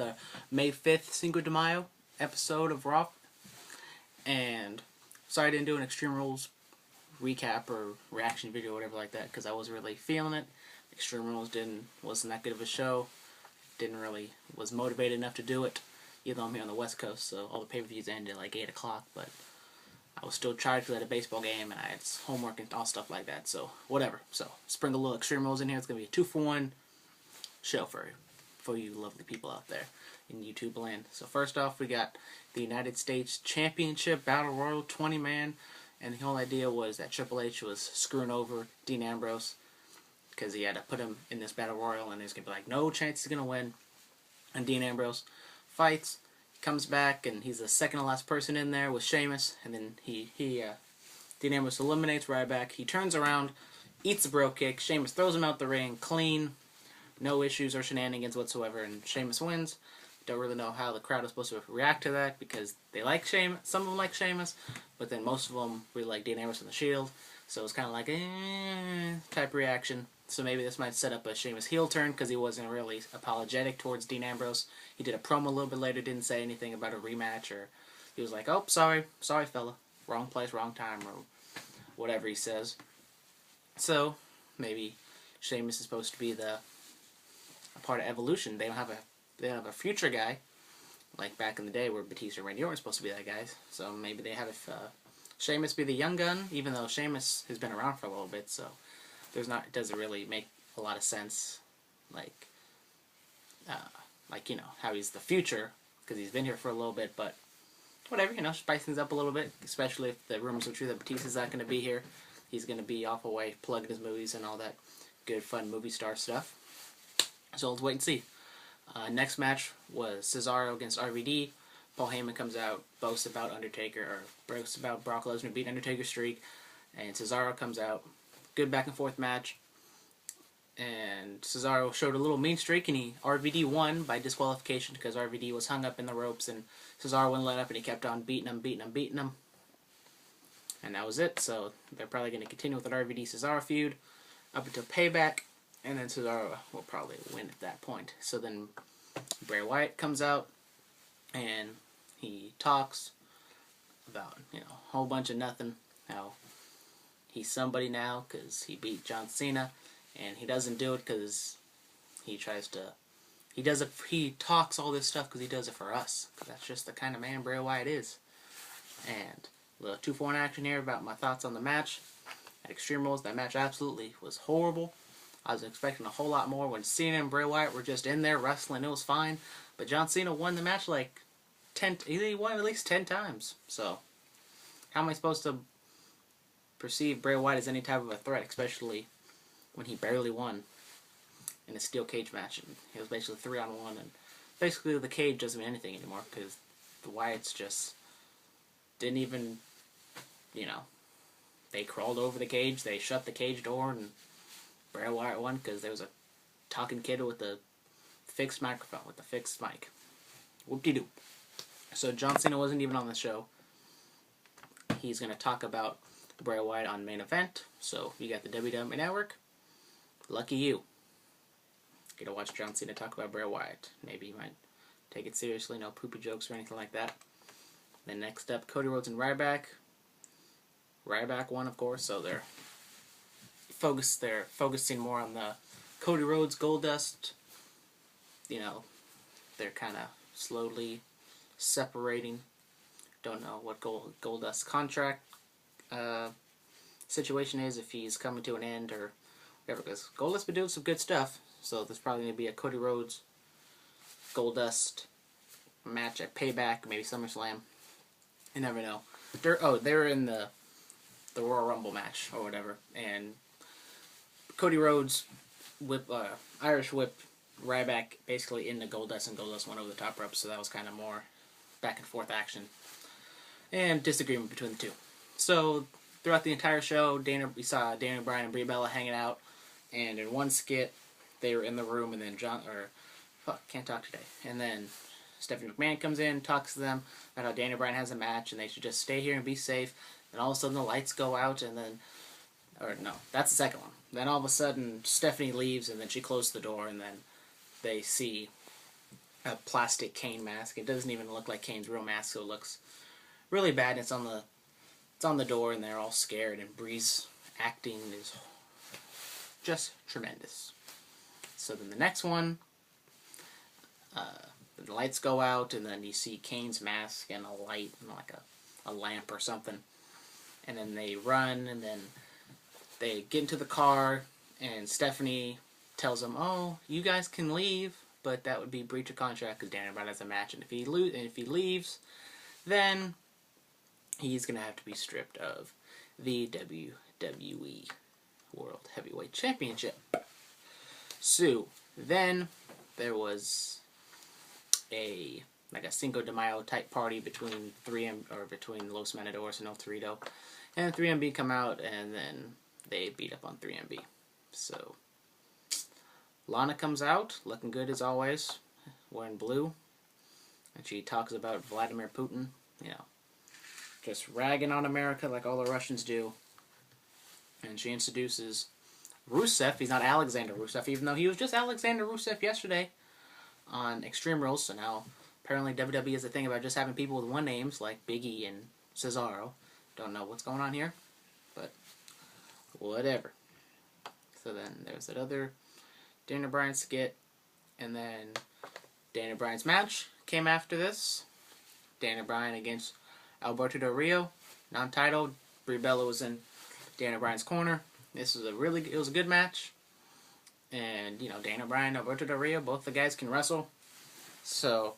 the May 5th Cinco de Mayo episode of Raw. And sorry I didn't do an Extreme Rules recap or reaction video or whatever like that, because I wasn't really feeling it. Extreme Rules wasn't that good of a show. Was motivated enough to do it, even though I'm here on the West Coast, so all the pay-per-views ended at like 8 o'clock, but I was still tired because I had a baseball game and I had homework and all stuff like that, so whatever. So sprinkle a little Extreme Rules in here. It's going to be a 2-for-1 show for you lovely people out there in YouTube land. So first off, we got the United States Championship Battle Royal 20-man, and the whole idea was that Triple H was screwing over Dean Ambrose because he had to put him in this Battle Royal, and there's going to be like no chance he's going to win. And Dean Ambrose fights, comes back, and he's the second to last person in there with Sheamus, and then Dean Ambrose eliminates Ryback. He turns around, eats a bro kick, Sheamus throws him out the ring, clean, no issues or shenanigans whatsoever, and Sheamus wins. Don't really know how the crowd is supposed to react to that, because they like Sheamus, some of them like Sheamus, but then most of them really like Dean Ambrose and the Shield, so it's kind of like type reaction. So maybe this might set up a Sheamus heel turn, because he wasn't really apologetic towards Dean Ambrose. He did a promo a little bit later, didn't say anything about a rematch, or he was like, oh, sorry fella, wrong place, wrong time, or whatever he says. So maybe Sheamus is supposed to be a part of Evolution. They don't have a future guy, like back in the day where Batista and Randy Orton were supposed to be that guy. So maybe they have Sheamus be the young gun, even though Sheamus has been around for a little bit, so it doesn't really make a lot of sense, like you know, how he's the future, because he's been here for a little bit, but whatever, you know, spice things up a little bit, especially if the rumors are true that Batista's not going to be here. He's going to be off away, plugging his movies and all that good, fun movie star stuff. So let's wait and see. Next match was Cesaro against RVD. Paul Heyman comes out, boasts about Brock Lesnar beat Undertaker's streak, and Cesaro comes out. Good back and forth match, and Cesaro showed a little mean streak, and RVD won by disqualification because RVD was hung up in the ropes, and Cesaro wouldn't let up, and he kept on beating him, and that was it. So they're probably going to continue with the RVD-Cesaro feud up until Payback, and then Cesaro will probably win at that point. So then Bray Wyatt comes out, and he talks about, you know, a whole bunch of nothing, how he's somebody now because he beat John Cena, and he doesn't do it because he talks all this stuff because he does it for us, because that's just the kind of man Bray Wyatt is. And a little 2-for-1 action here about my thoughts on the match. At Extreme Rules, that match absolutely was horrible. I was expecting a whole lot more. When Cena and Bray Wyatt were just in there wrestling, it was fine. But John Cena won the match like he won at least 10 times. So how am I supposed to perceive Bray Wyatt as any type of a threat, especially when he barely won in a steel cage match, and it was basically 3-on-1, and basically the cage doesn't mean anything anymore because the Wyatts just didn't even, you know, they crawled over the cage, they shut the cage door, and Bray Wyatt won because there was a talking kid with a fixed microphone, with a fixed mic. Whoop-de-doo. So John Cena wasn't even on the show. He's going to talk about Bray Wyatt on Main Event. So you got the WWE Network. Lucky you. Get to watch John Cena talk about Bray Wyatt. Maybe you might take it seriously, no poopy jokes or anything like that. Then next up, Cody Rhodes and Ryback. Ryback won, of course, so they're focusing more on the Cody Rhodes Goldust. You know, they're kind of slowly separating. Don't know what Goldust's contract situation is, if he's coming to an end or whatever, because Goldust's been doing some good stuff, so there's probably going to be a Cody Rhodes Goldust match at Payback, maybe SummerSlam. You never know. They're in the Royal Rumble match or whatever, and Cody Rhodes Irish whip Ryback basically into Goldust, and Goldust went over the top rope, so that was kind of more back and forth action and disagreement between the two. So throughout the entire show, we saw Daniel Bryan and Brie Bella hanging out, and in one skit, they were in the room, and then can't talk today. And then Stephanie McMahon comes in, talks to them about how Daniel Bryan has a match, and they should just stay here and be safe. And all of a sudden, the lights go out, and then, or no, that's the second one. Then all of a sudden, Stephanie leaves, and then she closes the door, and then they see a plastic Kane mask. It doesn't even look like Kane's real mask, so it looks really bad. It's on the door, and they're all scared. And Brie's acting is just tremendous. So then the next one, the lights go out, and then you see Kane's mask and a light and like a lamp or something. And then they run, and then they get into the car, and Stephanie tells them, "Oh, you guys can leave, but that would be breach of contract because Daniel Bryan has a match, and if he leaves, then he's gonna have to be stripped of the WWE World Heavyweight Championship." So then there was a Cinco de Mayo type party between between Los Matadores and El Torito, and 3MB come out, and then they beat up on 3MB. So Lana comes out looking good as always, wearing blue, and she talks about Vladimir Putin, just ragging on America like all the Russians do. And she introduces Rusev. He's not Alexander Rusev, even though he was just Alexander Rusev yesterday on Extreme Rules. So now apparently WWE is a thing about just having people with one names like Big E and Cesaro. Don't know what's going on here, but whatever. So then there's that other Daniel Bryan skit, and then Daniel Bryan's match came after this. Daniel Bryan against Alberto Del Rio, non-title. Brie Bella was in Daniel Bryan's corner. This was it was a good match. And, Daniel Bryan, Alberto Del Rio, both the guys can wrestle. So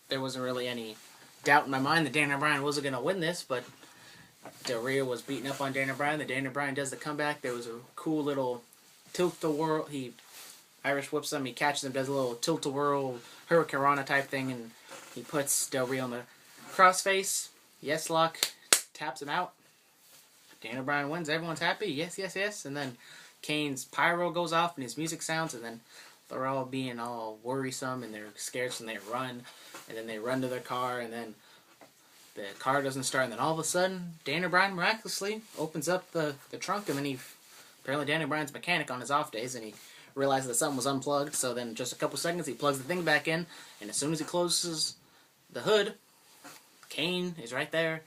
there wasn't really any doubt in my mind that Daniel Bryan wasn't going to win this, but Del Rio was beating up on Daniel Bryan. Then Daniel Bryan does the comeback. There was a cool little tilt-a-whirl. He Irish whips him. He catches him, does a little tilt-a-whirl, Hurricane Rana type thing, and he puts Del Rio on the crossface. Yes, lock. Taps him out. Daniel Bryan wins. Everyone's happy. Yes, yes, yes. And then Kane's pyro goes off and his music sounds, and then they're all being all worrisome and they're scared, so they run. And then they run to their car, and then the car doesn't start. And then all of a sudden, Daniel Bryan miraculously opens up the trunk, and then apparently Daniel Bryan's a mechanic on his off days, and he realized that something was unplugged. So then just a couple seconds, he plugs the thing back in, and as soon as he closes the hood, Kane is right there,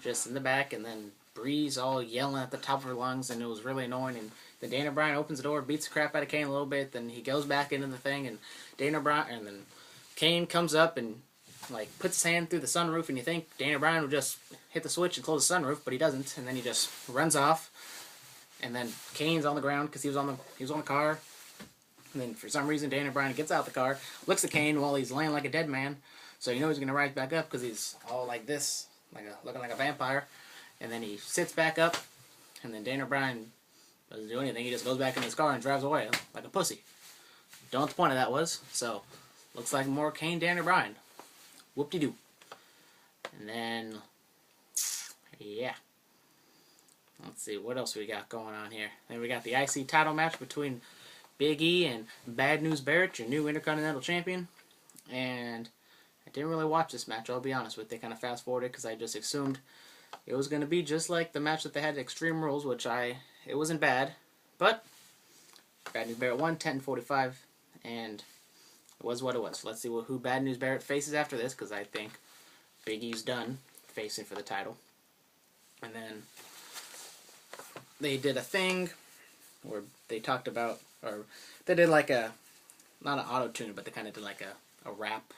just in the back, and then Brie's all yelling at the top of her lungs, and it was really annoying. And then Daniel Bryan opens the door, beats the crap out of Kane a little bit, then he goes back into the thing, and then Kane comes up and puts his hand through the sunroof, and you think Daniel Bryan would just hit the switch and close the sunroof, but he doesn't, and then he just runs off. And then Kane's on the ground because he was on the car. And then for some reason Daniel Bryan gets out the car, looks at Kane while he's laying like a dead man, so he's going to rise back up because he's all like this, looking like a vampire. And then he sits back up, and then Daniel Bryan doesn't do anything. He just goes back in his car and drives away like a pussy. Don't know what the point of that was. So, looks like more Kane, Daniel Bryan. Whoop-de-doo. And then, yeah. Let's see, what else we got going on here? Then we got the IC title match between Big E and Bad News Barrett, your new Intercontinental Champion. And I didn't really watch this match, I'll be honest with you. They kind of fast-forwarded because I just assumed it was going to be just like the match that they had at Extreme Rules, it wasn't bad. But Bad News Barrett won 10-45, and it was what it was. Let's see who Bad News Barrett faces after this, because I think Big E's done facing for the title. And then they did a thing where they talked about, or they did not an auto-tune, but they kind of did a rap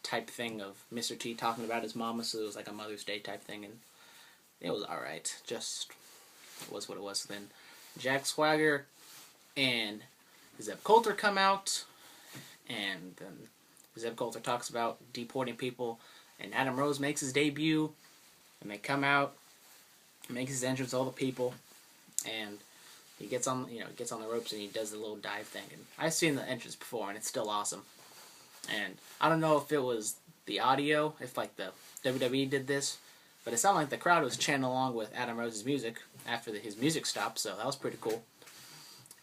type thing of Mr. T talking about his mama, so it was like a Mother's Day type thing, and it was alright. Just was what it was. Then Jack Swagger and Zeb Coulter come out, and then Zeb Coulter talks about deporting people, and Adam Rose makes his debut, and they come out, makes his entrance to all the people, and he gets on the ropes and he does the little dive thing. And I've seen the entrance before, and it's still awesome. And I don't know if it was the audio, if the WWE did this, but it sounded like the crowd was chanting along with Adam Rose's music after his music stopped, so that was pretty cool.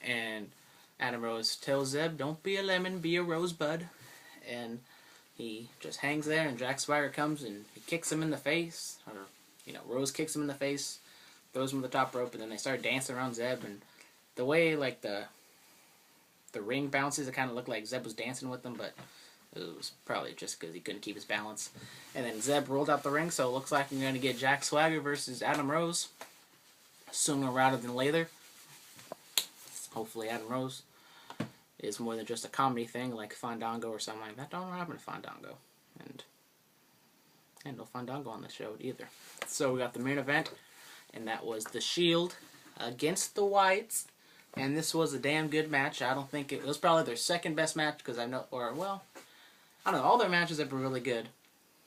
And Adam Rose tells Zeb, "Don't be a lemon, be a rosebud." And he just hangs there, and Jack Swagger comes and he kicks him in the face, or Rose kicks him in the face, throws him to the top rope, and then they start dancing around Zeb, and the way the ring bounces, it kind of looked like Zeb was dancing with them, but It was probably just because he couldn't keep his balance. And then Zeb rolled out the ring, so it looks like we're going to get Jack Swagger versus Adam Rose. Sooner rather than later. Hopefully Adam Rose is more than just a comedy thing like Fandango or something like that. Don't happen to Fandango. And no Fandango on the show either. So we got the main event, and that was The Shield against the Wyatts. And this was a damn good match. I don't think it was probably their second best match because I don't know, all their matches have been really good.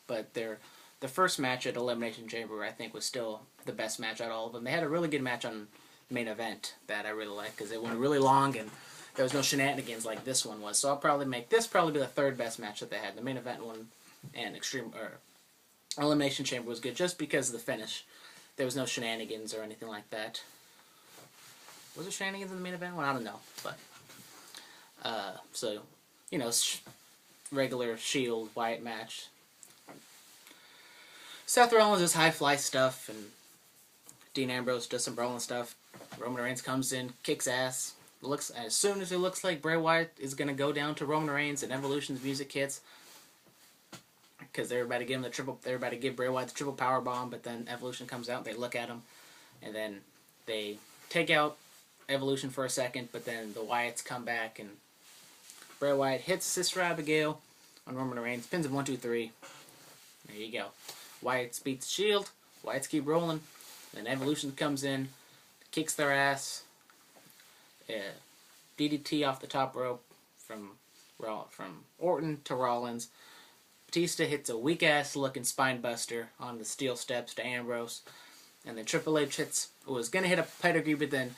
But the first match at Elimination Chamber, I think, was still the best match out of all of them. They had a really good match on main event that I really liked because it went really long and there was no shenanigans like this one was. So I'll probably make this probably be the third best match that they had. The main event one and Elimination Chamber was good just because of the finish. There was no shenanigans or anything like that. Was there shenanigans in the main event one? I don't know, but so you know, regular Shield Wyatt match. Seth Rollins does high fly stuff, and Dean Ambrose does some brawling stuff. Roman Reigns comes in, kicks ass. As soon as it looks like Bray Wyatt is gonna go down to Roman Reigns and Evolution's music hits, because they're about to give him they're about to give Bray Wyatt the triple power bomb, but then Evolution comes out, they look at him, and then they take out Evolution for a second, but then the Wyatts come back, and Bray Wyatt hits Sister Abigail on Roman Reigns, pins him 1, 2, 3. There you go. Wyatts beats Shield. Wyatts keep rolling. Then Evolution comes in, kicks their ass. DDT off the top rope from Orton to Rollins. Batista hits a weak-ass looking spine buster on the steel steps to Ambrose. And then Triple H was going to hit a pedigree, but then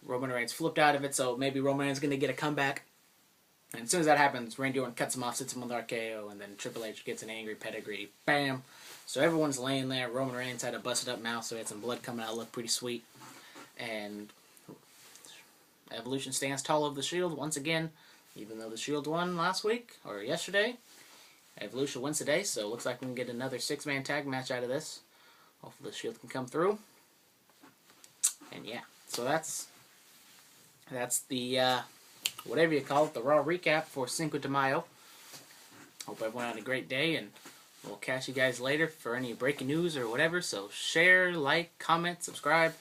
Roman Reigns flipped out of it, so maybe Roman Reigns is going to get a comeback. And as soon as that happens, Randy Orton cuts him off, sits him with RKO, and then Triple H gets an angry pedigree. Bam! So everyone's laying there. Roman Reigns had a busted-up mouth, so he had some blood coming out. Looked pretty sweet. And Evolution stands tall over the Shield once again, even though the Shield won last week, or yesterday. Evolution wins today, so it looks like we can get another 6-man tag match out of this. Hopefully the Shield can come through. And yeah, so that's the, whatever you call it, the Raw recap for Cinco de Mayo. Hope everyone had a great day, and we'll catch you guys later for any breaking news or whatever. So share, like, comment, subscribe,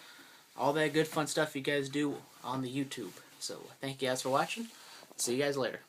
all that good fun stuff you guys do on the YouTube. So thank you guys for watching. See you guys later.